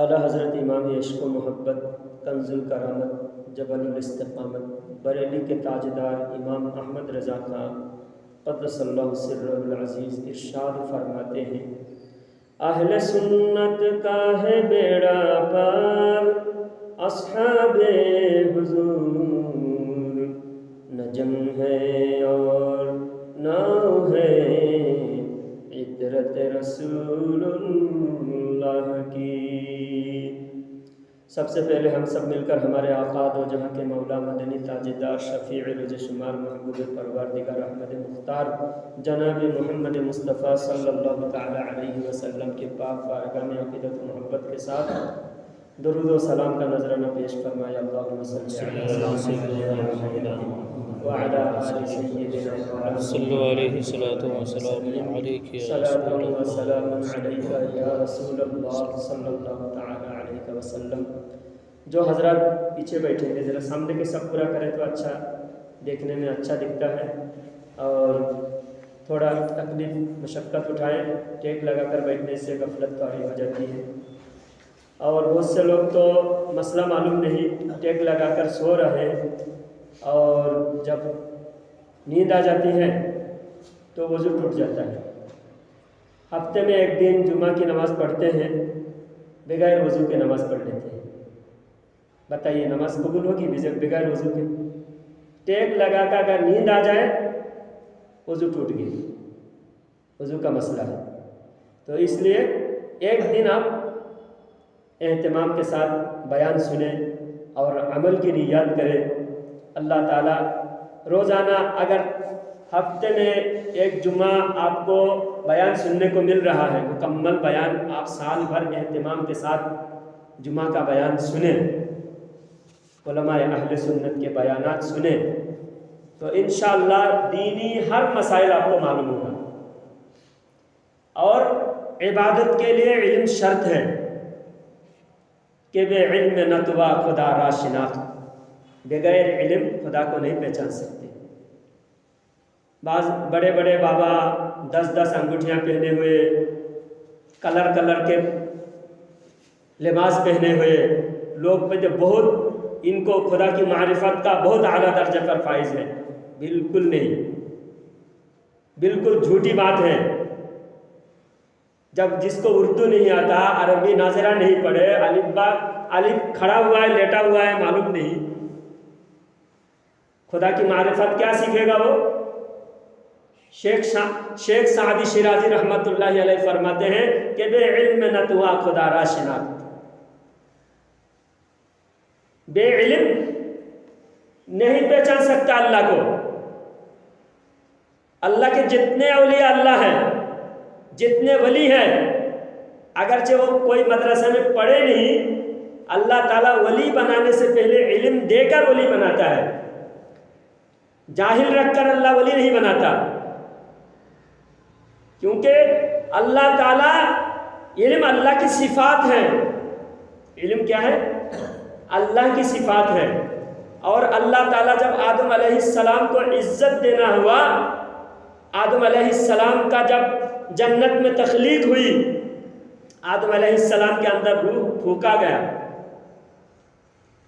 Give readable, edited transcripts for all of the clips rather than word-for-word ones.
आला हज़रत इमाम इश्क़ मोहब्बत कंजुल करामत जबलुल इस्तिक़ामत बरेली के ताजदार इमाम अहमद रज़ा खान क़द्दसल्लाहु सिर्रहुल अज़ीज़ इरशाद फरमाते हैं: अहले सुन्नत का है बेड़ा पार, अस्हाबे हुज़ूर नजम है और नाव है इतरत रसूलुल्लाह की। सबसे पहले हम सब मिलकर हमारे आका दो जहाँ के मौला मदनी ताजदार शफ़ीअ रोज़ शुमार महबूब परवरदिगार अहमद मुख्तार जनाब मोहम्मद मुस्तफ़ा सल्लल्लाहु तआला अलैहि वसल्लम के पाक बारगाह में अक़ीदत व मोहब्बत के साथ दुरूद व सलाम का नजराना पेश फरमाया। अल्लाहुम्मा सल्लि अला सय्यिदिना व अला आलि सय्यिदिना सल्लल्लाहु अलैहि सलातो व सलाम अलैका या सलातो व सलामुन अलैका या रसूलल्लाह सल्लल्लाहु तआला अलैहि वसल्लम। जो हजरत पीछे बैठे हैं ज़रा सामने के सब पूरा करें तो अच्छा देखने में अच्छा दिखता है, और थोड़ा तकलीफ मशक्क़त उठाएं, टेक लगाकर बैठने से गफलत तारी हो जाती है। और बहुत से लोग तो मसला मालूम नहीं, टेक लगाकर सो रहे और जब नींद आ जाती है तो वज़ू टूट जाता है। हफ्ते में एक दिन जुमा की नमाज़ पढ़ते हैं, बगैर वज़ू के नमाज़ पढ़ लेते हैं। बताइए नमाज कबूल होगी बगैर वज़ू के? टेक लगाकर अगर नींद आ जाए वज़ू टूट गई, वज़ू का मसला है। तो इसलिए एक दिन आप एहतमाम के साथ बयान सुने और अमल की नियत करें। अल्लाह ताला रोज़ाना अगर हफ्ते में एक जुम्मा आपको बयान सुनने को मिल रहा है, मुकम्मल बयान, आप साल भर एहतमाम के साथ जुम्मा का बयान सुने, उलमाए अहले सुन्नत के बयानात सुने, तो इंशाअल्लाह दीनी हर मसाइल आपको मालूम होगा। और इबादत के लिए इल्म शर्त है कि बे इल्म नतवा खुदा रा शिनाख्त, बगैर इल्म खुदा को नहीं पहचान सकते। बाज़ बड़े बड़े बाबा 10-10 अंगूठियाँ पहने हुए, कलर के लिबास पहने हुए लोग पे बहुत इनको खुदा की मारिफत का बहुत आला दर्जा पर फाइज है। बिल्कुल नहीं, बिल्कुल झूठी बात है। जब जिसको उर्दू नहीं आता, अरबी नाज़रा नहीं पढ़े, अलिफ खड़ा हुआ है लेटा हुआ है मालूम नहीं, खुदा की मारिफत क्या सीखेगा वो? शेख सादी शिराजी रहमतुल्लाहि अलैहि फरमाते हैं कि बे इल्म नतवा खुदा रा शिनाख्त, बे इल्म नहीं पहचान सकता अल्लाह को। अल्लाह के जितने औलिया अल्लाह हैं, जितने वली हैं, अगरचे वो कोई मदरसा में पढ़े नहीं, अल्लाह ताला वली बनाने से पहले इल्म देकर वली बनाता है। जाहिल रखकर अल्लाह वली नहीं बनाता, क्योंकि अल्लाह ताला इल्म अल्लाह की सिफात है। इल्म क्या है? अल्लाह की सिफात है। और अल्लाह ताला जब आदम अलैहिस्सलाम को इज्जत देना हुआ, आदम अलैहिस्सलाम का जब जन्नत में तख्लीक हुई, आदम अलैहिस्सलाम के अंदर रूह फूका गया,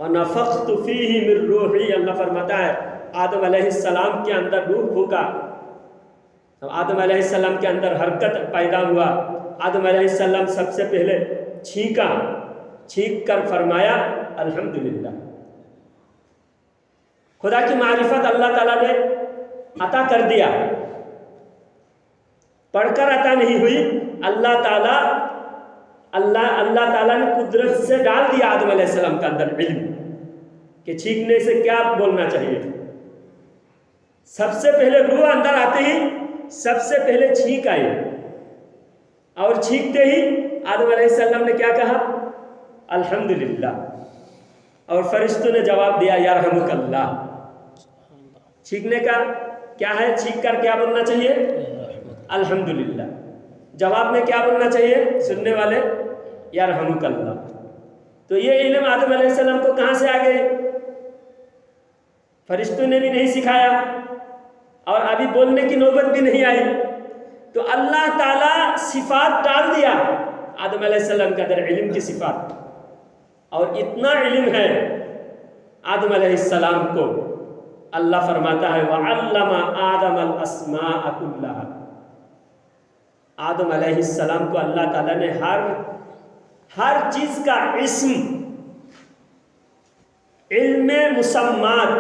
और नफ़ख्तु फ़ीही मिन रूही, अल्लाह फरमाता है आदम अलैहिस्सलाम के अंदर रूह फूका। तो आदम अलैहिस्सलाम के अंदर हरकत पैदा हुआ। आदम अलैहिस्सलाम सबसे पहले छींका, छींक कर फरमाया अल्हम्दुलिल्लाह। खुदा की मारिफत अल्लाह ताला ने अता कर दिया, पढ़कर अता नहीं हुई। अल्लाह ताला ने कुदरत से डाल दिया आदम अलैहिस्सलाम के अंदर इल्म कि छींकने से क्या बोलना चाहिए। सबसे पहले रूह अंदर आते ही सबसे पहले छींक आई, और छींकते ही आदम अलैहिस्सलाम ने क्या कहा? अल्हम्दुलिल्लाह। और फरिश्तों ने जवाब दिया यरहमुकल्लाह। छींकने का क्या है? छींक कर क्या बोलना चाहिए? अल्हम्दुलिल्लाह। जवाब में क्या बोलना चाहिए सुनने वाले? यरहमुकल्लाह। तो ये इल्म आदम अलैहिस्सलाम को कहाँ से आ गई? फरिश्तों ने भी नहीं सिखाया, और अभी बोलने की नौबत भी नहीं आई। तो अल्लाह ताला सिफात डाल दिया आदम अलैहिस्सलाम के अंदर, इल्म की सिफात। और इतना इल्म है आदम अलैहिस्सलाम को, अल्लाह फरमाता है वअल्लमा आदम अल अस्माअ कुल्लहा। आदम अलैहिस्सलाम को अल्लाह ताला ने हर चीज का इस्म, इल्म मुसम्मात,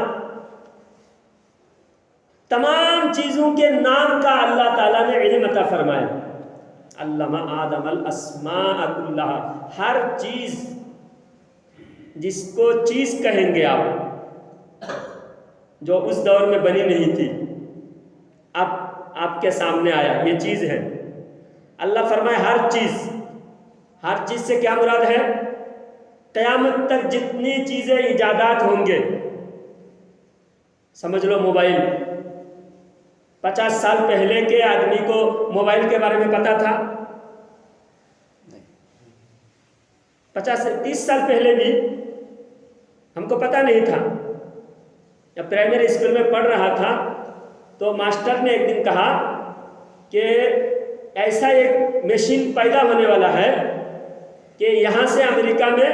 तमाम चीजों के नाम का अल्लाह ताला ने इल्म अता फरमाया। अल्लमा आदम अल अस्माअ कुल्लहा। हर चीज, जिसको चीज कहेंगे आप, जो उस दौर में बनी नहीं थी, अब आपके सामने आया, ये चीज है। अल्लाह फरमाए हर चीज। हर चीज से क्या मुराद है? क़यामत तक जितनी चीजें इजादात होंगे, समझ लो मोबाइल। 50 साल पहले के आदमी को मोबाइल के बारे में पता था? 50 से 30 साल पहले भी हमको पता नहीं था। जब प्राइमरी स्कूल में पढ़ रहा था तो मास्टर ने एक दिन कहा कि ऐसा एक मशीन पैदा होने वाला है कि यहाँ से अमेरिका में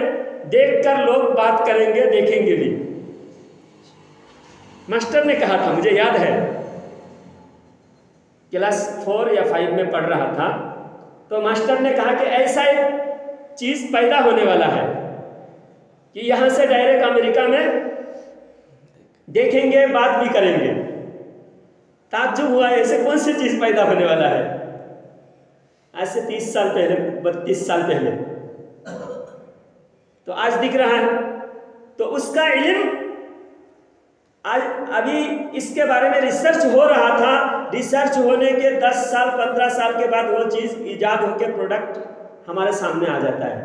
देखकर लोग बात करेंगे, देखेंगे भी। मास्टर ने कहा था, मुझे याद है, क्लास 4 या 5 में पढ़ रहा था, तो मास्टर ने कहा कि ऐसा एक चीज पैदा होने वाला है कि यहाँ से डायरेक्ट अमेरिका में देखेंगे, बात भी करेंगे। ताज्जुब हुआ, ऐसे कौन सी चीज पैदा होने वाला है? आज से 30 साल पहले, 32 साल पहले, तो आज दिख रहा है। तो उसका इल्म आज, अभी इसके बारे में रिसर्च हो रहा था। रिसर्च होने के 10 साल 15 साल के बाद वो चीज ईजाद होकर प्रोडक्ट हमारे सामने आ जाता है।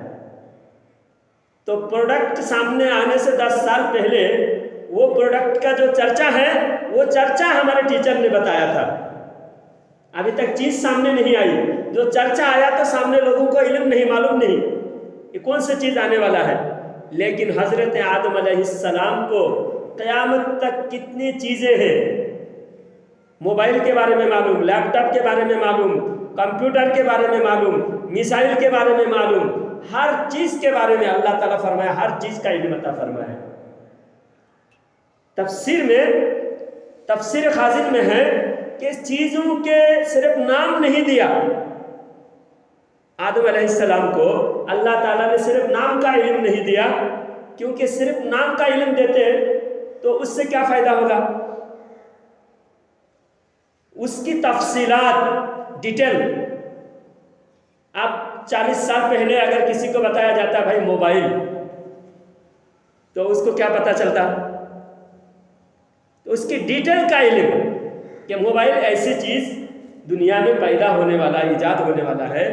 तो प्रोडक्ट सामने आने से 10 साल पहले वो प्रोडक्ट का जो चर्चा है, वो चर्चा हमारे टीचर ने बताया था। अभी तक चीज सामने नहीं आई, जो चर्चा आया तो सामने लोगों को इल्म नहीं, मालूम नहीं ये कौन सी चीज आने वाला है। लेकिन हजरत आदम अलैहिस्सलाम को क़यामत तक कितनी चीजें हैं, मोबाइल के बारे में मालूम, लैपटॉप के बारे में मालूम, कंप्यूटर के बारे में मालूम, मिसाइल के बारे में मालूम, हर चीज के बारे में अल्लाह ताला फरमाया, हर चीज का इल्म अता फरमाया। तफसीर में, तफसीर खाजिन में है कि चीजों के सिर्फ नाम नहीं दिया आदम अलैहिस्सलाम को, अल्लाह ताला ने सिर्फ नाम का इल्म नहीं दिया, क्योंकि सिर्फ नाम का इल्म देते तो उससे क्या फायदा होगा? उसकी तफसीलात, डिटेल। अब 40 साल पहले अगर किसी को बताया जाता भाई मोबाइल, तो उसको क्या पता चलता? उसकी डिटेल का इल्म कि मोबाइल ऐसी चीज़ दुनिया में पैदा होने वाला, ईजाद होने वाला है,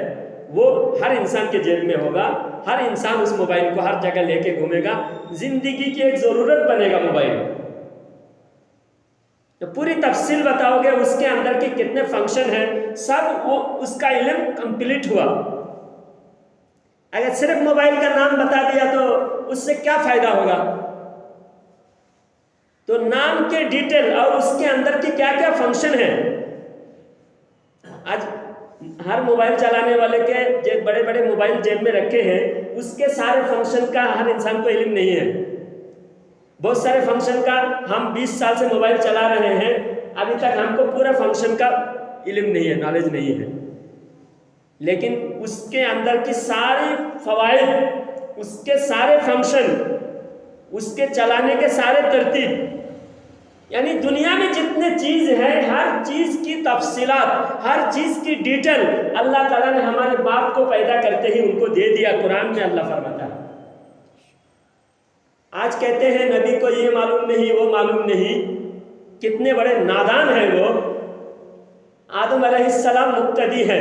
वो हर इंसान के जेब में होगा, हर इंसान उस मोबाइल को हर जगह लेके घूमेगा, जिंदगी की एक ज़रूरत बनेगा मोबाइल। तो पूरी तफसील बताओगे, उसके अंदर के कितने फंक्शन हैं, सब वो उसका इल्म कंप्लीट हुआ। अगर सिर्फ मोबाइल का नाम बता दिया तो उससे क्या फ़ायदा होगा? तो नाम के डिटेल और उसके अंदर के क्या क्या फंक्शन है। आज हर मोबाइल चलाने वाले के जो बड़े बड़े मोबाइल जेब में रखे हैं, उसके सारे फंक्शन का हर इंसान को इल्म नहीं है। बहुत सारे फंक्शन का हम 20 साल से मोबाइल चला रहे हैं, अभी तक हमको पूरा फंक्शन का इल्म नहीं है, नॉलेज नहीं है। लेकिन उसके अंदर की सारी फवाइद, उसके सारे फंक्शन, उसके चलाने के सारे तरतीब, यानी दुनिया में जितने चीज़ है, हर चीज़ की तफसीलात, हर चीज़ की डिटेल अल्लाह ताला ने हमारे बाप को पैदा करते ही उनको दे दिया। कुरान में अल्लाह फरमाता है। आज कहते हैं नबी को ये मालूम नहीं, वो मालूम नहीं, कितने बड़े नादान हैं वो। आदम अलैहिस्सलाम मुक्तदी है,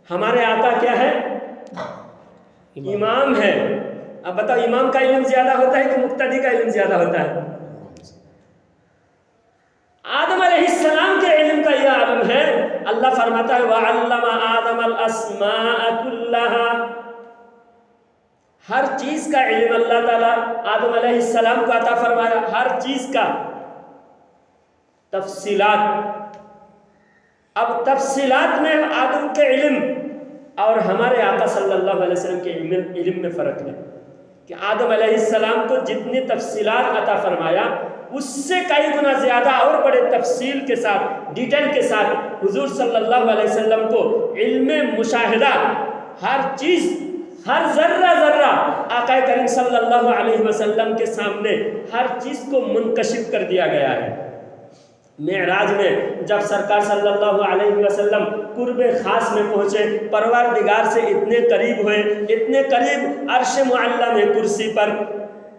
हमारे आका क्या है? इमाम है। अब बताओ, इमाम का इल्म ज्यादा होता है कि मुक्तदी का इल्म ज्यादा होता है? आदम अलैहिस्सलाम के इल्म का यह आलम है। अल्लाह फरमाता है वअल्लमा आदम अल अस्माअ कुल्लहा, हर चीज का इल्म अल्लाह ताला आदम अलैहिस्सलाम को अता फरमाया, हर चीज का तफसीलात। अब तफसीलात में आदम के इल्म और हमारे आका सल्लल्लाहु अलैहि वसल्लम के इल्म में फ़र्क है कि आदम अलैहिस्सलाम को जितनी तफसीलात अता फरमाया, उससे कई गुना ज़्यादा और बड़े तफसील के साथ, डिटेल के साथ हुजूर सल्लल्लाहु अलैहि वसल्लम को इल्म मुशाहिदा, हर चीज़, हर ज़र्रा ज़र्रा आका करीम सल्लल्लाहु अलैहि वसल्लम के सामने हर चीज़ को मुनकशिफ कर दिया गया है। मेराज में जब सरकार सल्लल्लाहु अलैहि वसल्लम कुर्बे खास में पहुँचे, परवरदिगार से इतने करीब हुए, इतने करीब, अर्श मुअल्ला में कुर्सी पर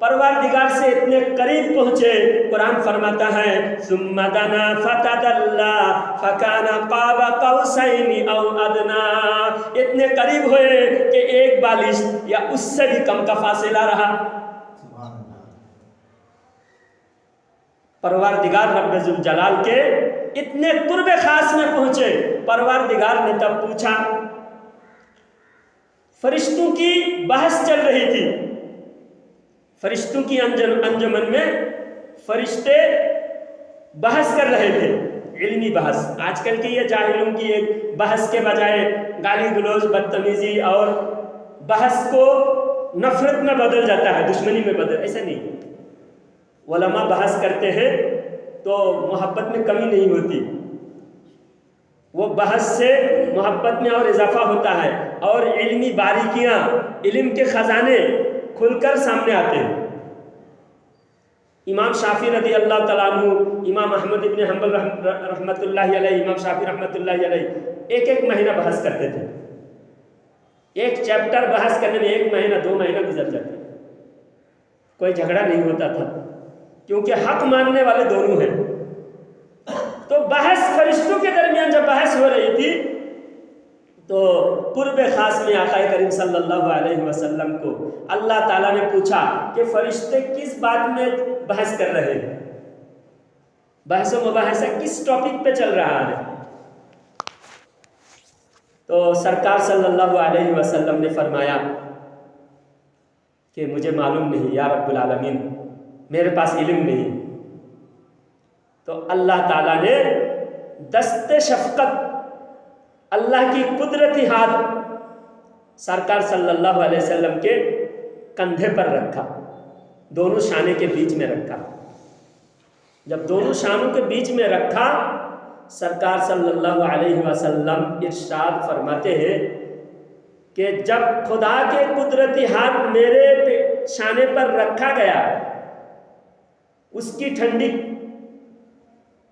परवरदिगार से इतने करीब पहुँचे। कुरान फरमाता है सुम्मा दना फतदल्ला फकाना क़ाब क़ौसैनि औ अदना, इतने करीब हुए कि एक बालिश या उससे भी कम का फासिला रहा। परवरदिगार रब्बे जुल जलाल के इतने कुर्बे खास में पहुंचे। परवरदिगार ने तब पूछा, फरिश्तों की बहस चल रही थी, फरिश्तों की अंजुमन में फरिश्ते बहस कर रहे थे, इल्मी बहस। आजकल की ये जाहिलों की एक बहस के बजाय गाली गलौज, बदतमीजी और बहस को नफरत में बदल जाता है, दुश्मनी में बदल, ऐसा नहीं। उलमा बहस करते हैं तो मोहब्बत में कमी नहीं होती, वो बहस से मोहब्बत में और इजाफा होता है और इल्मी बारीकियाँ, इल्म के ख़जाने खुलकर सामने आते हैं। इमाम शाफी रज़ी अल्लाह तआला अन्हु, इमाम अहमद इब्न हंबल रहमतुल्लाहि अलैहि, इमाम शाफी रहमतुल्लाहि अलैहि एक एक महीना बहस करते थे। एक चैप्टर बहस करने में 1 महीना 2 महीना गुजर जाते, कोई झगड़ा नहीं होता था, क्योंकि हक मानने वाले दोनों हैं। तो बहस फरिश्तों के दरमियान जब बहस हो रही थी तो कुर्बे खास में आका करीम सल्लल्लाहु अलैहि वसल्लम को अल्लाह ताला ने पूछा कि फरिश्ते किस बात में बहस कर रहे हैं, बहस मुबाहसा किस टॉपिक पे चल रहा है। तो सरकार सल्लल्लाहु अलैहि वसल्लम ने फरमाया कि मुझे मालूम नहीं या रब्बुल आलमीन, मेरे पास इल्म नहीं। तो अल्लाह ताला ने दस्ते शफ़क़त, अल्लाह की कुदरती हाथ सरकार सल्लल्लाहु अलैहि वसल्लम के कंधे पर रखा, दोनों शाने के बीच में रखा। जब दोनों शानों के बीच में रखा, सरकार सल्लल्लाहु अलैहि वसल्लम इरशाद फरमाते हैं कि जब खुदा के कुदरती हाथ मेरे शाने पर रखा गया, उसकी ठंडी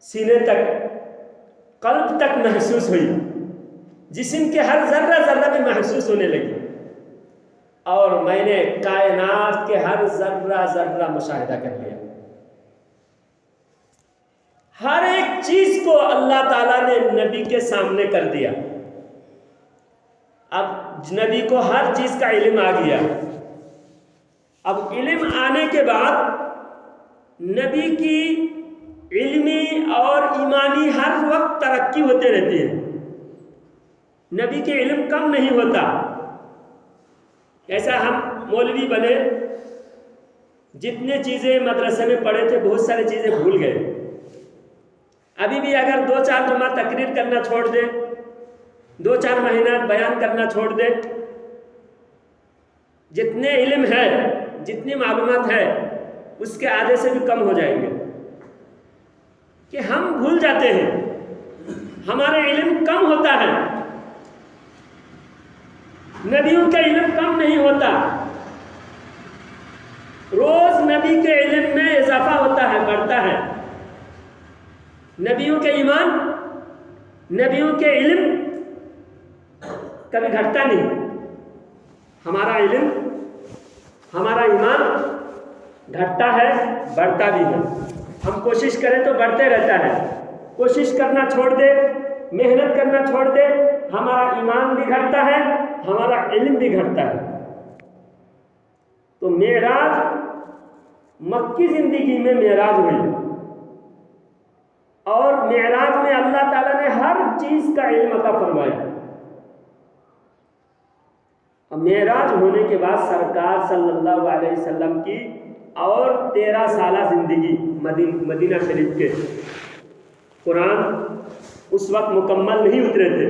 सीने तक, कल्ब तक महसूस हुई, जिस्म के हर जर्रा जर्रा में महसूस होने लगी, और मैंने कायनात के हर जर्रा जर्रा मुशाहिदा कर लिया। अल्लाह ताला ने नबी के सामने कर दिया। अब नबी को हर चीज़ का इल्म आ गया। अब इल्म आने के बाद नबी की इल्मी और ईमानी हर वक्त तरक्की होते रहती है। नबी के इल्म कम नहीं होता। ऐसा हम मौलवी बने, जितने चीज़ें मदरसे में पढ़े थे बहुत सारी चीज़ें भूल गए। अभी भी अगर 2-4 जुमा तकरीर करना छोड़ दे, 2-4 महीना बयान करना छोड़ दे, जितने इल्म है, जितनी मालूमात है, उसके आधे से भी कम हो जाएंगे। कि हम भूल जाते हैं, हमारा इल्म कम होता है। नबियों का इल्म कम नहीं होता, रोज नबी के इल्म में इजाफा होता है, बढ़ता है। नबियों के ईमान, नबियों के इल्म कभी घटता नहीं। हमारा इल्म, हमारा ईमान घटता है, बढ़ता भी है। हम कोशिश करें तो बढ़ते रहता है। कोशिश करना छोड़ दे, मेहनत करना छोड़ दे, हमारा ईमान भी घटता है, हमारा इल्म भी घटता है। तो मेराज, मक्की जिंदगी में मेराज हुई, और मेराज में अल्लाह ताला ने हर चीज का इल्म अता फरमाया। मेराज होने के बाद सरकार सल्लल्लाहु अलैहि वसल्लम की और 13 साल जिंदगी मदीना शरीफ के। कुरान उस वक्त मुकम्मल नहीं उतरे थे।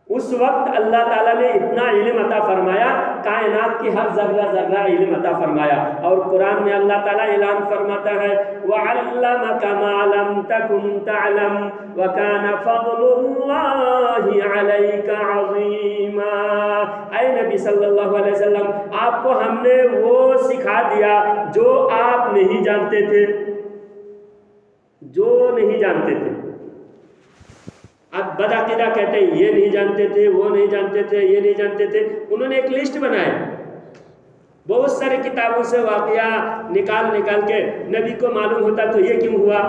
उस वक्त अल्लाह ताला ने इतना इल्म अता फरमाया, कायनात की हर जर्रा जर्रा इल्म अता फरमाया। और कुरान में अल्लाह ताला ऐलान फरमाता है, वअल्लमका मा लम तकुन तअलम व कान फज़लुल्लाहि अलैका अज़ीमा। ऐ नबी सल्लल्लाहु अलैहि वसल्लम, आपको हमने वो सिखा दिया जो आप नहीं जानते थे, जो नहीं जानते थे। अब बदअकीदा कहते हैं ये नहीं जानते थे, वो नहीं जानते थे, ये नहीं जानते थे। उन्होंने एक लिस्ट बनाई, बहुत सारे किताबों से वाक़या निकाल के नबी को मालूम होता तो ये क्यों हुआ।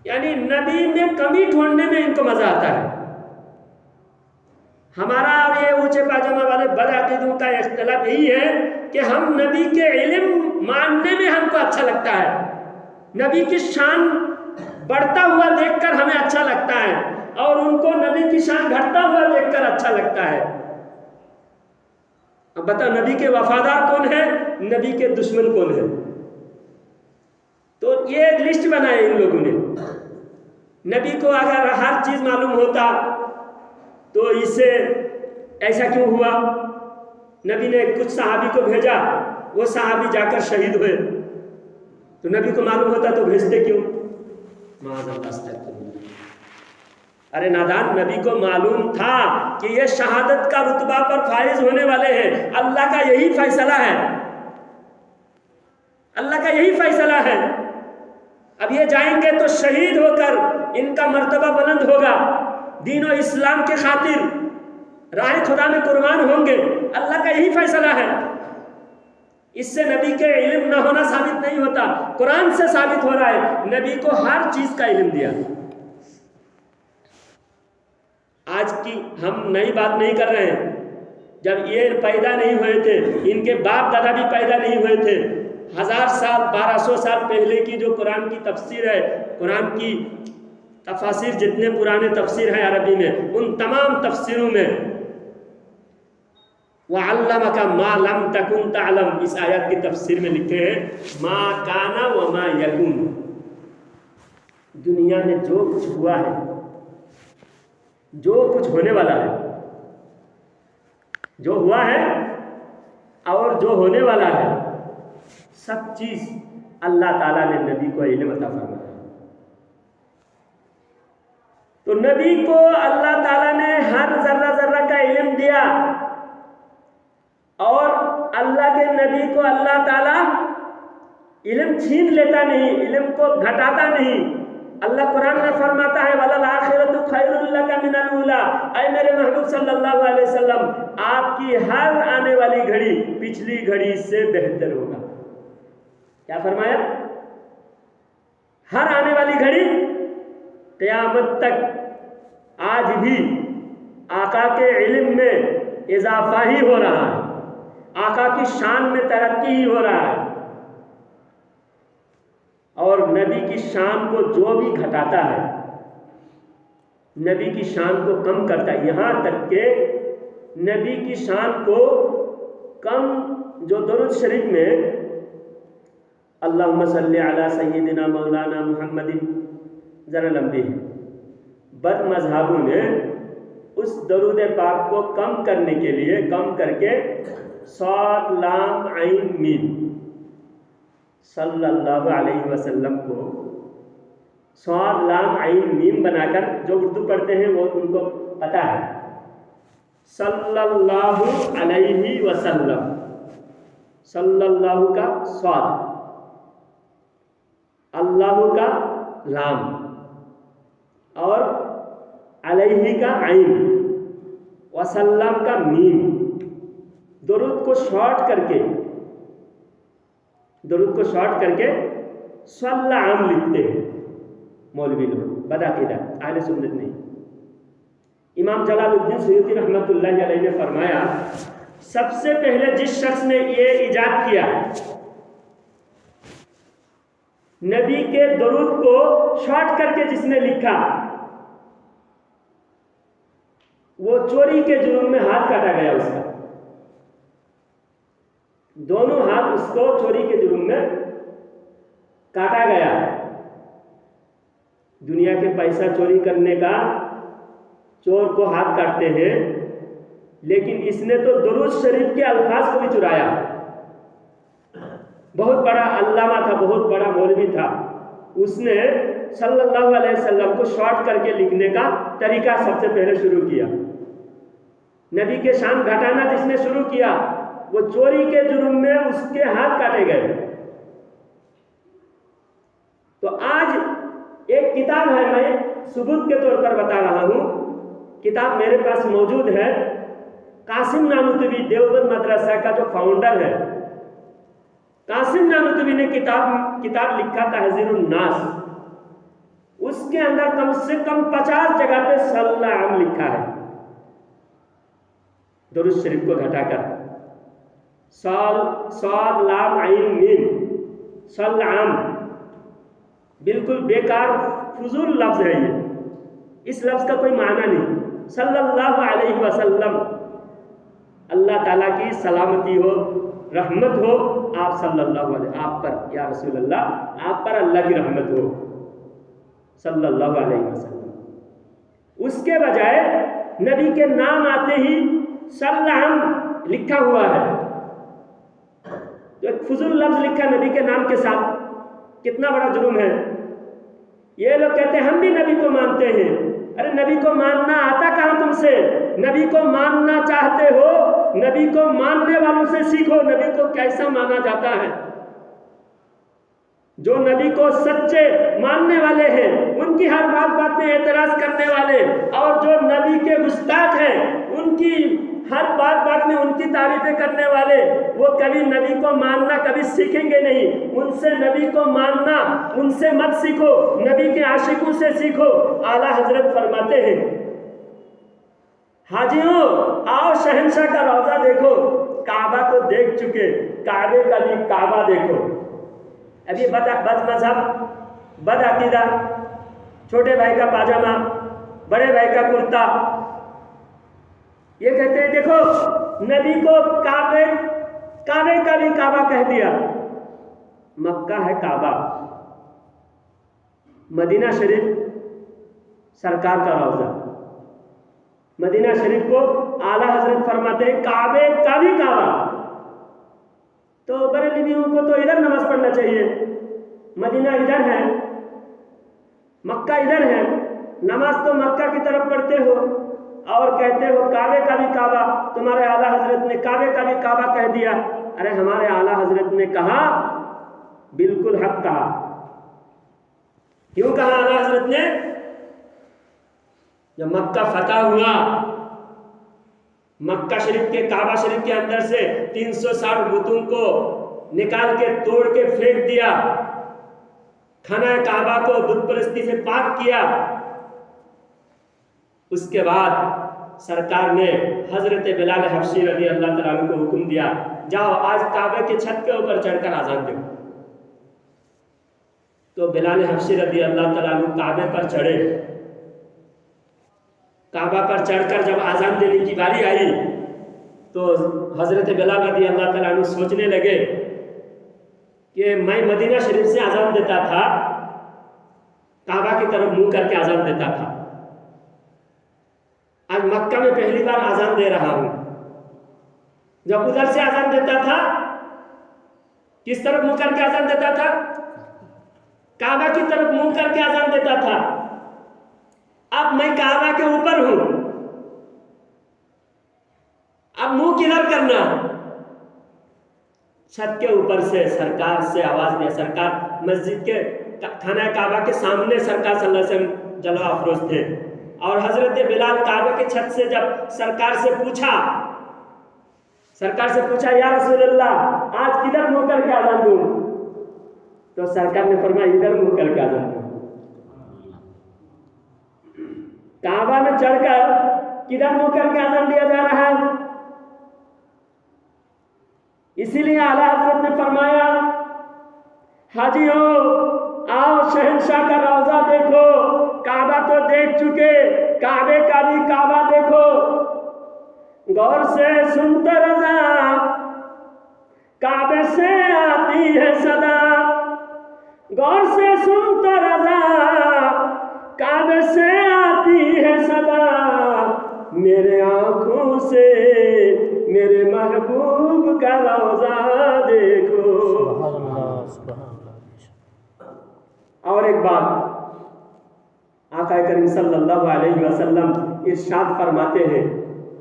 यानी नबी में कमी ढूंढने में इनको मजा आता है। हमारा और ये ऊंचे पाजामा वाले बदअकीदों का इख्तिलाफ यही है कि हम नबी के इल्म मानने में हमको अच्छा लगता है, नबी की शान बढ़ता हुआ देखकर हमें अच्छा लगता है, और उनको नबी की शान घटता हुआ देखकर अच्छा लगता है। अब बताओ, नबी के वफादार कौन है, नबी के दुश्मन कौन है? तो ये लिस्ट बनाए इन लोगों ने। नबी को अगर हर चीज मालूम होता तो इससे ऐसा क्यों हुआ। नबी ने कुछ सहाबी को भेजा, वो सहाबी जाकर शहीद हुए, तो नबी को मालूम होता तो भेजते क्यों। अरे नादान, नबी को मालूम था कि ये शहादत का रुतबा पर फाइज होने वाले हैं। अल्लाह का यही फैसला है, अल्लाह का यही फैसला है। अब ये जाएंगे तो शहीद होकर इनका मर्तबा बुलंद होगा, दीन और इस्लाम के खातिर राह खुदा में कुर्बान होंगे। अल्लाह का यही फैसला है। इससे नबी के इल्म न होना साबित नहीं होता, कुरान से साबित हो रहा है। नबी को हर चीज का इल्म दिया। आज की हम नई बात नहीं कर रहे हैं, जब ये पैदा नहीं हुए थे, इनके बाप दादा भी पैदा नहीं हुए थे, 1000 साल 1200 साल पहले की जो कुरान की तफसीर है, कुरान की तफासिर जितने पुराने तफसीर हैं अरबी में, उन तमाम तफसीरों में वअल्लमका मा लम तकुन तअलम, इस आयत की तफसीर में लिखे हैं मा काना व मा यकुन। दुनिया में जो कुछ हुआ है, जो कुछ होने वाला है, जो हुआ है और जो होने वाला है, सब चीज अल्लाह ताला ने नबी को इल्म अता फरमाया। तो नबी को अल्लाह ताला ने हर जर्रा जर्रा का इल्म दिया, और अल्लाह के नबी को अल्लाह ताला इल्म छीन लेता नहीं, इल्म को घटाता नहीं। अल्लाह कुरान में फरमाता है वलल आखिरतु खैरुल लका मिनल ऊला। ऐ मेरे महबूब सल्लल्लाहु अलैहि वसल्लम, आपकी हर आने वाली घड़ी पिछली घड़ी से बेहतर होगा। क्या फरमाया? हर आने वाली घड़ी क़यामत तक आज भी आका के इल्म में इजाफा ही हो रहा है, आका की शान में तरक्की ही हो रहा है। और नबी की शान को जो भी घटाता है, नबी की शान को कम करता है, यहाँ तक के नबी की शान को कम, जो दुरूद शरीफ में अल्लाहुम्मा सल्ली अला सय्यिदिना मौलाना मुहम्मदिन, ज़रा लंबी है, बद मज़हबों ने उस दरूद पाक को कम करने के लिए कम करके सात लाम आइन मीम सल्लल्लाहु अलैहि वसल्लम को सात लाम आइन मीम बनाकर, जो उर्दू पढ़ते हैं वो उनको पता है, सल्लल्लाहु अलैहि वसल्लम, सल्लल्लाहु का स्वाद, अल्लाह का लाम और अलैहि का आइन, वसल्लम का मीम। दुरूद को शॉर्ट करके सल्ला आम लिखते हैं मौलवी लोग, बदअकीदा अहले सुन्नत नहीं। इमाम जलालुद्दीन सुयूती रहमतुल्लाहि अलैहि ने फरमाया, सबसे पहले जिस शख्स ने ये इजाद किया, नबी के दुरूद को शॉर्ट करके जिसने लिखा, वो चोरी के जुर्म में हाथ काटा गया उसका, दोनों हाथ उसको चोरी के जुर्म में काटा गया। दुनिया के पैसा चोरी करने का चोर को हाथ काटते हैं, लेकिन इसने तो दुरूद शरीफ के अल्फाज को भी चुराया। बहुत बड़ा अल्लामा था, बहुत बड़ा मौलवी था, उसने सल्लल्लाहु अलैहि वसल्लम को शॉर्ट करके लिखने का तरीका सबसे पहले शुरू किया। नबी के शान घटाना जिसने शुरू किया, वो चोरी के जुर्म में उसके हाथ काटे गए। तो आज एक किताब है, मैं सबूत के तौर पर बता रहा हूँ, किताब मेरे पास मौजूद है। कासिम नानुतवी देवबंद मदरसा का जो फाउंडर है, कासिम नानुतवी ने किताब लिखा तहज़ीरुन नास। उसके अंदर कम से कम 50 जगह पे सल्लाम लिखा है, दुरूद शरीफ को घटाकर साद लाम आइन मीम सल्लाम, बिल्कुल बेकार फजूल लफ्ज है ये, इस लफ्ज का कोई माना नहीं। सल्लल्लाहु अलैहि वसल्लम, अल्लाह ताला की सलामती हो, रहमत हो आप सल्लल्लाहु अलैहि, आप पर या रसूल अल्लाह, आप पर अल्लाह की रहमत हो सल्लल्लाहु अलैहि वसल्लम। उसके बजाय नबी के नाम आते ही सल्लाम लिखा हुआ है, तो एक फजूल लफ्ज लिखा नबी के नाम के साथ, कितना बड़ा जुर्म है। ये लोग कहते हैं हम भी नबी को मानते हैं। अरे नबी को मानना आता कहाँ तुमसे? नबी को मानना चाहते हो, नबी को मानने वालों से सीखो, नबी को कैसा माना जाता है। जो नबी को सच्चे मानने वाले हैं, उनकी हर बात में एतराज करने वाले, और जो नबी के गुस्ताख हैं, उनकी हर बात में उनकी तारीफें करने वाले, वो कभी नबी को मानना कभी सीखेंगे नहीं। उनसे नबी को मानना, उनसे मत सीखो, नबी के आशिकों से सीखो। आला हजरत फरमाते हैं, हाजियों आओ शहंशाह का रौजा देखो, काबा को देख चुके, काबे का भी काबा देखो। अब ये बद मजहब, बद अकीदा, छोटे भाई का पाजामा, बड़े भाई का कुर्ता, ये कहते हैं देखो नबी को काबे का भी काबा कह दिया। मक्का है काबा, मदीना शरीफ सरकार का रौजा, मदीना शरीफ को आला हजरत फरमाते हैं काबे का भी काबा। तो बरेलवियों को तो इधर नमाज पढ़ना चाहिए, मदीना इधर है, मक्का इधर है, नमाज तो मक्का की तरफ पढ़ते हो और कहते हो काबे का भी काबा। तुम्हारे आला हजरत ने काबे का भी काबा कह दिया। अरे हमारे आला हजरत ने कहा, बिल्कुल हक कहा। क्यों कहा आला हजरत ने? जब मक्का फतह हुआ, मक्का शरीफ के काबा शरीफ के अंदर से 360 बुतों को निकाल के तोड़ के फेंक दिया, खाना काबा को बुत परस्ती से पाक किया, उसके बाद सरकार ने हज़रत बिलाल हबशी रज़ी अल्लाह तआला अन्हु को हुक्म दिया, जाओ आज काबे के छत के ऊपर चढ़कर आज़ान दो। तो बिलाल हबशी रज़ी अल्लाह तआला अन्हु काबे पर चढ़े। काबा पर चढ़कर जब आज़ान देने की बारी आई तो हज़रत बिलाल रज़ी अल्लाह तआला अन्हु सोचने लगे कि मैं मदीना शरीफ से आज़ान देता था, काबा की तरफ मुंह करके आज़ान देता था, आज मक्का में पहली बार आज़ान दे रहा हूं। जब उधर से आज़ान देता था किस तरफ मुंह करके आज़ान देता था? काबा की तरफ मुंह करके आज़ान देता था। अब मैं काबा के ऊपर हूं, अब मुंह किधर करना? छत के ऊपर से सरकार से आवाज दिया। सरकार मस्जिद के खाना काबा के सामने सरकार सल्लल्लाहु अलैहि वसल्लम जलवा अफरोज थे और हजरत बिलाल काबा के छत से जब सरकार से पूछा या रसूलल्लाह आज किधर मुंह करके आज़ान दूं? तो सरकार ने फरमाया इधर मुंह करके आज़ान दूं। काबा में चढ़कर किधर मुंह करके आज़ान दिया जा रहा है? इसीलिए आला हज़रत ने फरमाया हाजियों आओ शहंशाह का रौजा देखो। काबा तो देख चुके, काबे का भी काबा देखो। गौर से सुनते रजा काबे से आती है सदा, गौर से सुनते रजा काबे से आती है सदा। मेरे आंखों से मेरे महबूब का रौजा देखो। और एक बात आका करीम सल्लल्लाहु अलैहि वसल्लम इरशाद फरमाते हैं,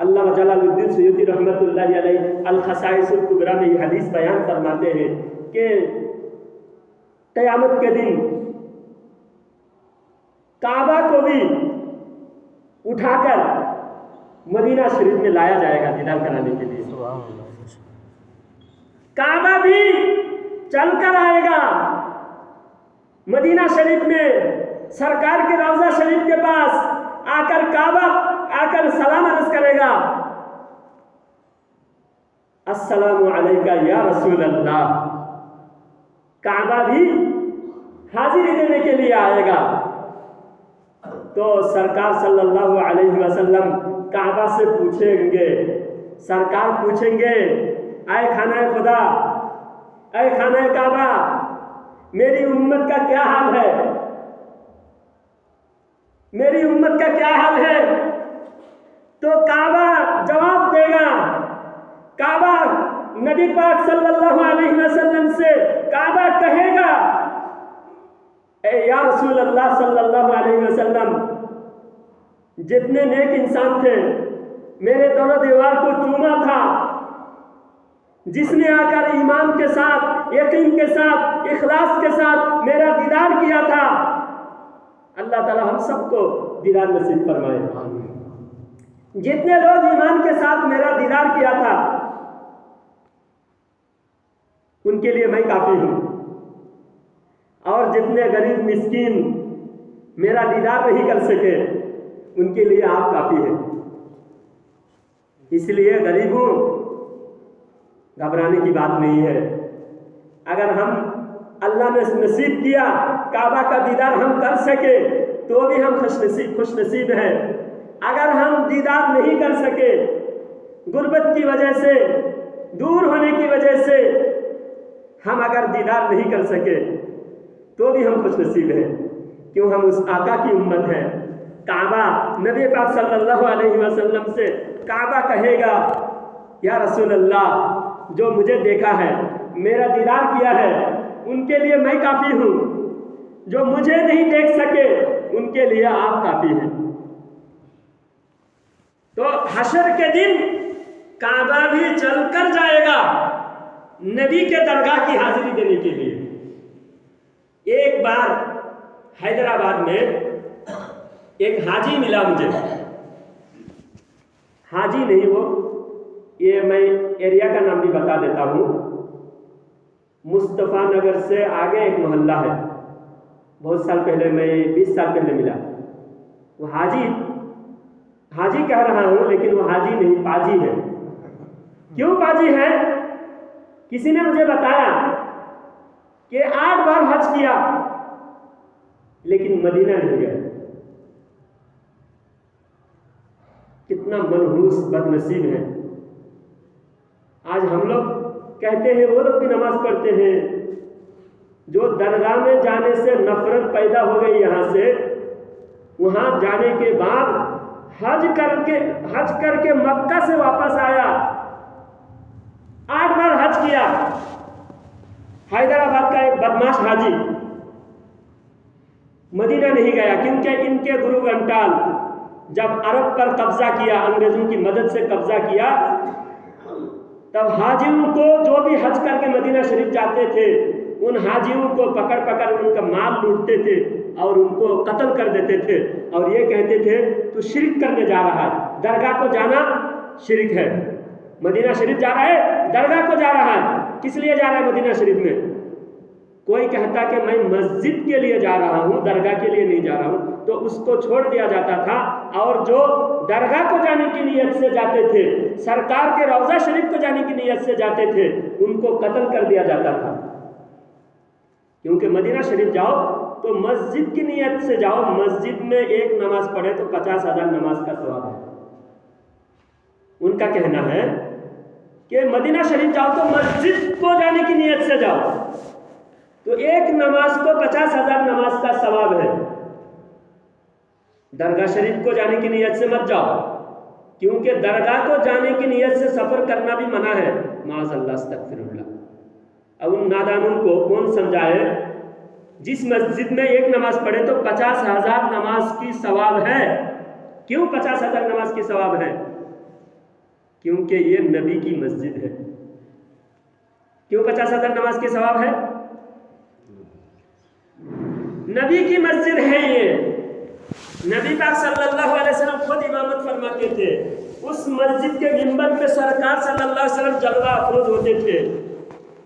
अल्लामा जलालुद्दीन सुयूती रहमतुल्लाहि अलैहि अल खसाइसुल कुबरा में ये हदीस बयान फरमाते हैं कि क़यामत के दिन काबा को भी उठाकर मदीना शरीफ में लाया जाएगा दीदार कराने के लिए। काबा भी चलकर आएगा मदीना शरीफ में, सरकार के रौजा शरीफ के पास आकर काबा आकर सलाम अर्ज करेगा, अस्सलामु अलैका या रसूल अल्लाह। काबा भी हाजिरी देने के लिए आएगा। तो सरकार सल्लल्लाहु अलैहि वसल्लम काबा से पूछेंगे, सरकार पूछेंगे ऐ खाना खुदा, ऐ खाना काबा, मेरी उम्मत का क्या हाल है? मेरी उम्मत का क्या हाल है? तो काबा जवाब देगा, काबा नबी पाक सल्लल्लाहु अलैहि वसल्लम से काबा कहेगा ए या रसूल अल्लाह सल्लल्लाहु अलैहि वसल्लम, जितने नेक इंसान थे मेरे दोनों दीवार को चूमा था, जिसने आकर ईमान के साथ, यकीन के साथ, इखलास के साथ मेरा दीदार किया था, अल्लाह ताला हम सबको दीदार नसीब फरमाए। जितने लोग ईमान के साथ मेरा दीदार किया था उनके लिए मैं काफी हूं, और जितने गरीब मिस्कीन मेरा दीदार नहीं कर सके उनके लिए आप काफी हैं। इसलिए गरीबों घबराने की बात नहीं है। अगर हम अल्लाह ने नसीब किया काबा का दीदार हम कर सके तो भी हम खुश नसीब हैं। अगर हम दीदार नहीं कर सके, गुर्बत की वजह से, दूर होने की वजह से हम अगर दीदार नहीं कर सके तो भी हम खुश नसीब हैं, क्यों हम उस आका की उम्मत हैं। काबा नबी पाक सल्लल्लाहु अलैहि वसल्लम से काबा कहेगा या रसूल अल्लाह, जो मुझे देखा है, मेरा दीदार किया है, उनके लिए मैं काफ़ी हूँ। जो मुझे नहीं देख सके उनके लिए आप काफ़ी हैं। तो हशर के दिन काबा भी चलकर जाएगा नबी के दरगाह की हाजिरी देने के लिए। एक बार हैदराबाद में एक हाजी मिला मुझे, हाजी नहीं वो, ये मैं एरिया का नाम भी बता देता हूँ। मुस्तफ़ा नगर से आगे एक मोहल्ला है, बहुत साल पहले, मैं 20 साल पहले मिला। वो हाजी हाजी कह रहा हूँ, लेकिन वो हाजी नहीं, पाजी है। क्यों पाजी है? किसी ने मुझे बताया कि 8 बार हज किया लेकिन मदीना नहीं गया। कितना मनहूस बदनसीब है। आज हम लोग कहते हैं, वो लोग भी नमाज पढ़ते हैं जो दरगाह में जाने से नफरत पैदा हो गई, यहाँ से वहाँ जाने के बाद हज करके मक्का से वापस आया, 8 बार हज किया। हैदराबाद का एक बदमाश हाजी मदीना नहीं गया, क्योंकि इनके गुरु घंटाल जब अरब पर कब्जा किया, अंग्रेजों की मदद से कब्जा किया, तब हाजियों को, जो भी हज करके मदीना शरीफ जाते थे, उन हाजियों को पकड़ पकड़ उनका माल लूटते थे और उनको कत्ल कर देते थे और ये कहते थे तू शिरक करने जा रहा है, दरगाह को जाना शिरक है। मदीना शरीफ जा रहा है, दरगाह को जा रहा है, किस लिए जा रहा है मदीना शरीफ में? कोई कहता कि मैं मस्जिद के लिए जा रहा हूँ, दरगाह के लिए नहीं जा रहा हूँ, तो उसको छोड़ दिया जाता था। और जो दरगाह को जाने की नीयत से जाते थे, सरकार के रौजा शरीफ को जाने की नीयत से जाते थे, उनको कत्ल कर दिया जाता था। क्योंकि मदीना शरीफ जाओ तो मस्जिद की नीयत से जाओ, मस्जिद में एक नमाज पढ़े तो 50,000 नमाज का सवाब है। उनका कहना है कि मदीना शरीफ जाओ तो मस्जिद को जाने की नीयत से जाओ, तो एक नमाज को 50,000 नमाज का सवाब है। दरगाह शरीफ को जाने की नीयत से मत जाओ, क्योंकि दरगाह को जाने की नीयत से सफर करना भी मना है। माज़अल्लाह अस्तगफिरुल्लाह। अब उन नादानों को कौन समझाए? जिस मस्जिद में एक नमाज पढ़े तो 50,000 नमाज की सवाब है। क्यों 50,000 नमाज की सवाब है? क्योंकि ये नबी की मस्जिद है। क्यों 50,000 नमाज की सवाब है? नबी की मस्जिद है ये। नबी पाक सल्लल्लाहु अलैहि वसल्लम खुद इमामत फरमाते थे। उस मस्जिद के मिंबर पे सरकार सल्लल्लाहु अलैहि वसल्लम जलवा अफरोज होते थे।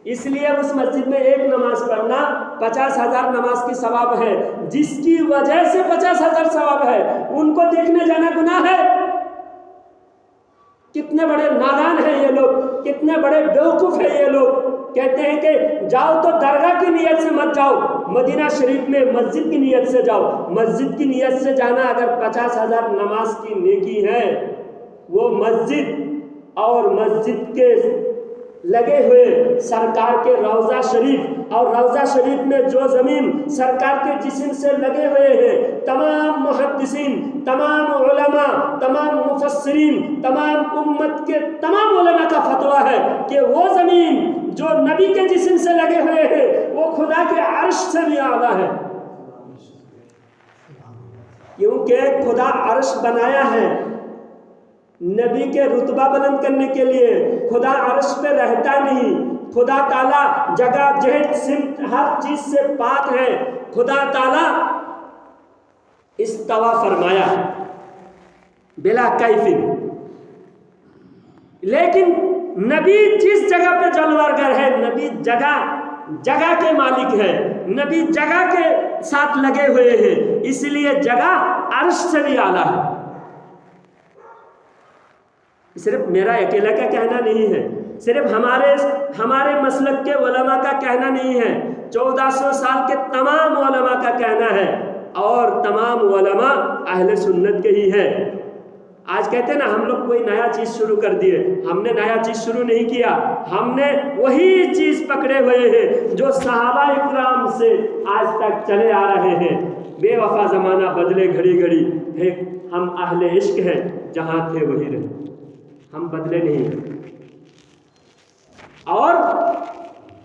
इसलिए उस मस्जिद में एक नमाज पढ़ना 50,000 नमाज की सवाब है। जिसकी वजह से 50,000 सवाब है, उनको देखने जाना गुनाह है। कितने बड़े नादान हैं ये लोग, कितने बड़े बेवकूफ़ हैं ये लोग। कहते हैं कि जाओ तो दरगाह की नीयत से मत जाओ, मदीना शरीफ में मस्जिद की नीयत से जाओ। मस्जिद की नीयत से जाना अगर 50,000 नमाज की नेकी है, वो मस्जिद और मस्जिद के लगे हुए सरकार के रौज़ा शरीफ और रौज़ा शरीफ में जो ज़मीन सरकार के जिस्म से लगे हुए हैं, तमाम मुहद्दिसीन, तमाम उलमा, तमाम मुफस्सिरीन, तमाम उम्मत के तमाम उलमा का फतवा है कि वो ज़मीन जो नबी के जिस्म से लगे हुए हैं वो खुदा के अर्श से भी आला है। क्योंकि खुदा अर्श बनाया है नबी के रुतबा बुलंद करने के लिए। खुदा अर्श पे रहता नहीं। खुदा ताला जगह जहत सिमत हर चीज से पाक है। खुदा ताला इस्तवा फरमाया बिला कैफिन। लेकिन नबी जिस जगह पे जलवागर है, नबी जगह के मालिक है, नबी जगह के साथ लगे हुए हैं, इसलिए जगह अर्श से भी आला है। सिर्फ मेरा अकेला का कहना नहीं है, सिर्फ हमारे मसलक के उलमा का कहना नहीं है, 1400 साल के तमाम उलमा का कहना है और तमाम उलमा अहले सुन्नत के ही है। आज कहते हैं ना हम लोग कोई नया चीज़ शुरू कर दिए, हमने नया चीज़ शुरू नहीं किया, हमने वही चीज़ पकड़े हुए हैं जो सहाबा इकराम से आज तक चले आ रहे हैं। बेवफा ज़माना बदले घड़ी घड़ी है, हम अहले इश्क हैं, जहाँ थे वही रहे, हम बदले नहीं। और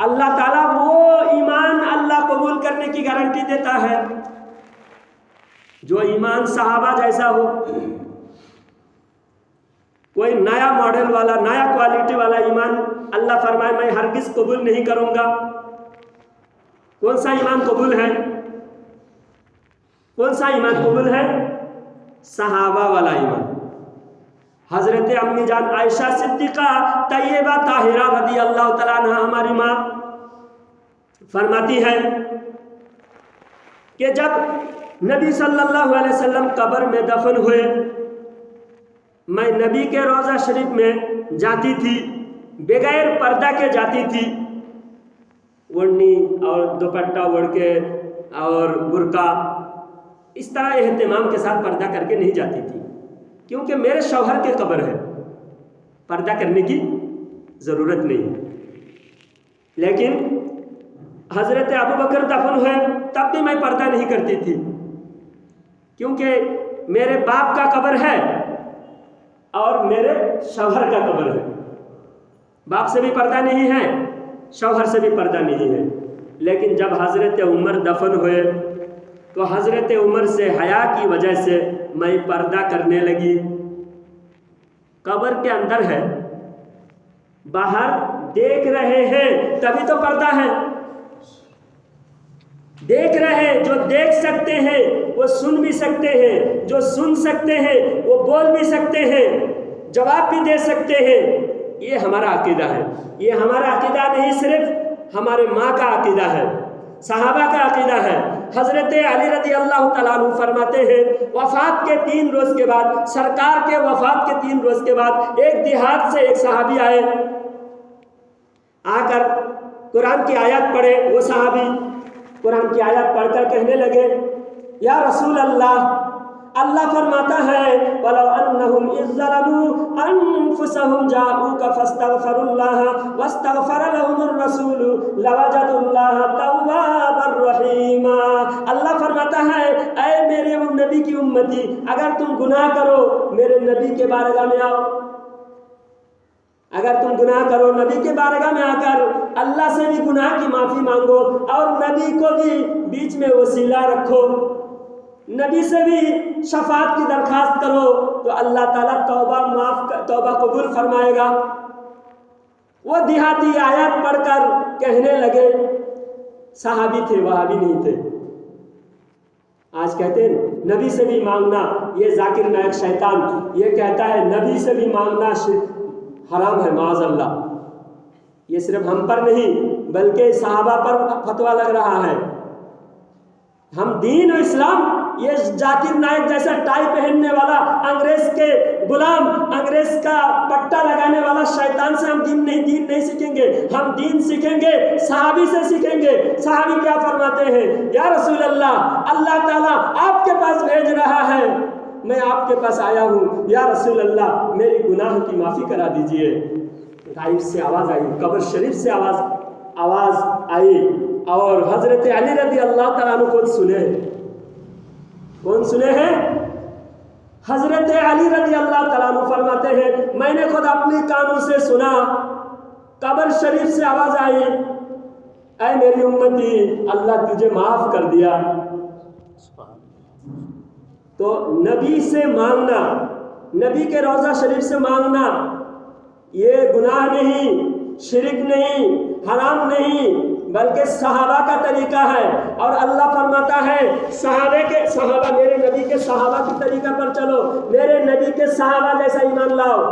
अल्लाह ताला वो ईमान अल्लाह कबूल करने की गारंटी देता है जो ईमान सहाबा जैसा हो। कोई नया मॉडल वाला, नया क्वालिटी वाला ईमान अल्लाह फरमाए मैं हरगिज कबूल नहीं करूंगा। कौन सा ईमान कबूल है? कौन सा ईमान कबूल है? सहाबा वाला ईमान। हजरत अम्मी जान आयशा सिद्दीक़ा तैयबा ताहिरा रदी अल्लाह तआला अन्हा हमारी माँ फरमाती है कि जब नबी सल्लल्लाहु अलैहि वसल्लम कब्र में दफन हुए मैं नबी के रोज़ा शरीफ में जाती थी, बगैर पर्दा के जाती थी, ओढ़नी और दुपट्टा ओढ़ के और बुर्का, इस तरह एहतिमाम के साथ पर्दा करके नहीं जाती थी, क्योंकि मेरे शौहर के कब्र है, पर्दा करने की ज़रूरत नहीं। लेकिन हज़रत अबू बकर दफन हुए तब भी मैं पर्दा नहीं करती थी, क्योंकि मेरे बाप का कब्र है और मेरे शौहर का कब्र है। बाप से भी पर्दा नहीं है, शौहर से भी पर्दा नहीं है। लेकिन जब हज़रत उमर दफन हुए तो हज़रत उमर से हया की वजह से मैं पर्दा करने लगी। कब्र के अंदर है, बाहर देख रहे हैं तभी तो पर्दा है। देख रहे हैं, जो देख सकते हैं वो सुन भी सकते हैं, जो सुन सकते हैं वो बोल भी सकते हैं, जवाब भी दे सकते हैं। ये हमारा अकीदा है। ये हमारा अकीदा नहीं, सिर्फ हमारे माँ का अकीदा है, सहाबा का अकीदा है। हज़रत अली रज़ी अल्लाह तआला अन्हु फरमाते हैं, वफ़ात के 3 रोज़ के बाद, सरकार के वफ़ात के 3 रोज़ के बाद एक देहात से एक सहाबी आए, आकर कुरान की आयत पढ़े। वो सहाबी कुरान की आयत पढ़कर कहने लगे, या रसूल अल्लाह, अल्लाह फरमाता है वलौ अन्नहुम इज़्ज़लमू अनफुसहुम जाऊका फस्तगफरुल्लाह वस्तगफर लहुमुर रसूल लवजदुल्लाह तव्वाबर रहीमा। अल्लाह फरमाता है, ऐ मेरे नबी की उम्मती, अगर तुम गुनाह करो मेरे नबी के बारगाह में आओ, अगर तुम गुनाह करो नबी के बारगाह में आकर अल्लाह से भी गुनाह की माफ़ी मांगो और नबी को भी बीच में वसीला रखो, नबी से भी शफात की दरखास्त करो, तो अल्लाह ताला तौबा कबूल फरमाएगा। वो देहाती आयत पढ़कर कहने लगे, सहाबी थे, वहाबी नहीं थे। आज कहते हैं नबी से भी मांगना, ये जाकिर नायक शैतान ये कहता है नबी से भी मांगना हराम है, माज़अल्लाह। ये सिर्फ हम पर नहीं बल्कि सहाबा पर फतवा लग रहा है। हम दीन और इस्लाम, ये जाकिर नायक जैसा टाई पहनने वाला अंग्रेज के गुलाम, अंग्रेज का पट्टा लगाने वाला शैतान से हम दीन नहीं सीखेंगे। हम दीन सीखेंगे, सहाबी से सीखेंगे। सहाबी क्या फरमाते हैं, या रसूल अल्लाह, अल्लाह ताला आपके पास भेज रहा है, मैं आपके पास आया हूँ, या रसूल अल्लाह मेरी गुनाह की माफ़ी करा दीजिए। गायब से आवाज़ आई, कब्र शरीफ से आवाज़ आई और हज़रत अली रज़ी अल्लाह तआला अन्हु खुद सुने। कौन सुने हैं? हज़रत अली रज़ी अल्लाह तआला अन्हु फरमाते हैं, मैंने खुद अपने कानों से सुना, कब्र शरीफ से आवाज़ आई, ऐ मेरी उम्मती, अल्लाह तुझे माफ़ कर दिया। तो नबी से मांगना, नबी के रोज़ा शरीफ से मांगना, ये गुनाह नहीं, शिरक नहीं, हराम नहीं, बल्कि सहाबा का तरीका है। और अल्लाह फरमाता है सहाबा मेरे नबी के सहाबा की तरीका पर चलो, मेरे नबी के सहाबा जैसा ईमान लाओ।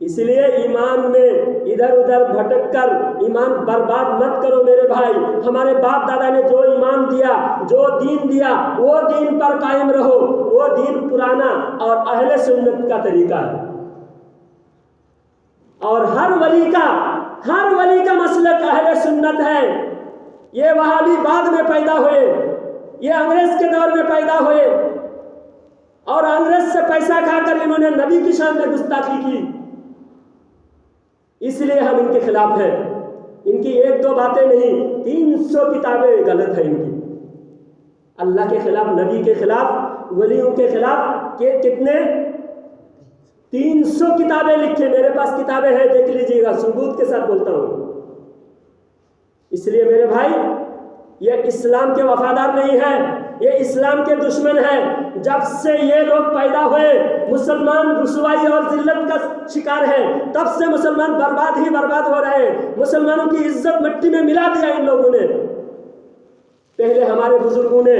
इसलिए ईमान में इधर उधर भटक कर ईमान बर्बाद मत करो मेरे भाई। हमारे बाप दादा ने जो ईमान दिया, जो दीन दिया, वो दीन पर कायम रहो। वो दीन पुराना और अहले सुन्नत का तरीका है। और हर वली का मसलक अहले सुन्नत है। ये वहाबी बाद में पैदा हुए, ये अंग्रेज के दौर में पैदा हुए और अंग्रेज से पैसा खाकर इन्होंने नबी की शान में गुस्ताखी की, इसलिए हम इनके खिलाफ हैं। इनकी 1-2 बातें नहीं, 300 किताबें गलत है इनकी। अल्लाह के खिलाफ, नबी के खिलाफ, वलियों के खिलाफ के कितने 300 किताबें लिखे। मेरे पास किताबें हैं, देख लीजिएगा, सबूत के साथ बोलता हूँ। इसलिए मेरे भाई, ये इस्लाम के वफादार नहीं है, ये इस्लाम के दुश्मन है। जब से ये लोग पैदा हुए मुसलमान रुसवाई और जिल्लत का शिकार है, तब से मुसलमान बर्बाद ही बर्बाद हो रहे हैं। मुसलमानों की इज्जत मिट्टी में मिला दिया इन लोगों ने। पहले हमारे बुजुर्गों ने,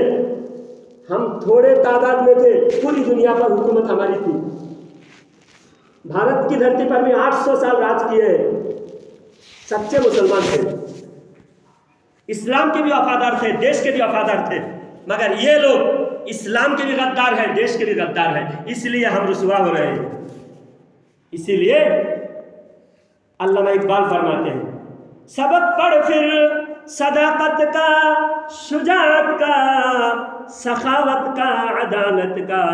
हम थोड़े तादाद में थे, पूरी दुनिया पर हुकूमत हमारी थी। भारत की धरती पर भी 800 साल राज किए, सच्चे मुसलमान थे, इस्लाम के भी वफादार थे, देश के भी वफादार थे। मगर ये लोग इस्लाम के भी गद्दार हैं, देश के भी गद्दार हैं, इसलिए हम रुसवा हो रहे हैं। इसीलिए अल्लामा इकबाल फरमाते हैं, सबक पढ़ फिर सदाकत का, शुजाअत का, सखावत का, अदालत का,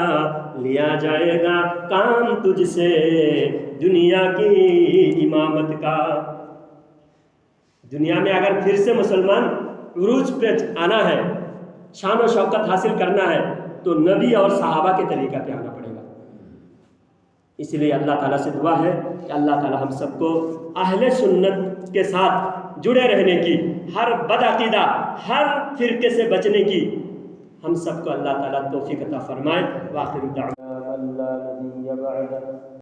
लिया जाएगा काम तुझसे दुनिया की इमामत का। दुनिया में अगर फिर से मुसलमान उरूज पे आना है, शान और शौकत हासिल करना है, तो नबी और सहाबा के तरीका पे आना पड़ेगा। इसलिए अल्लाह ताला से दुआ है कि अल्लाह ताला हम सबको अहले सुन्नत के साथ जुड़े रहने की, हर बदअकीदा, हर फिरके से बचने की हम सबको अल्लाह ताला तौफीक अता फरमाए। वाखिर दाअवाना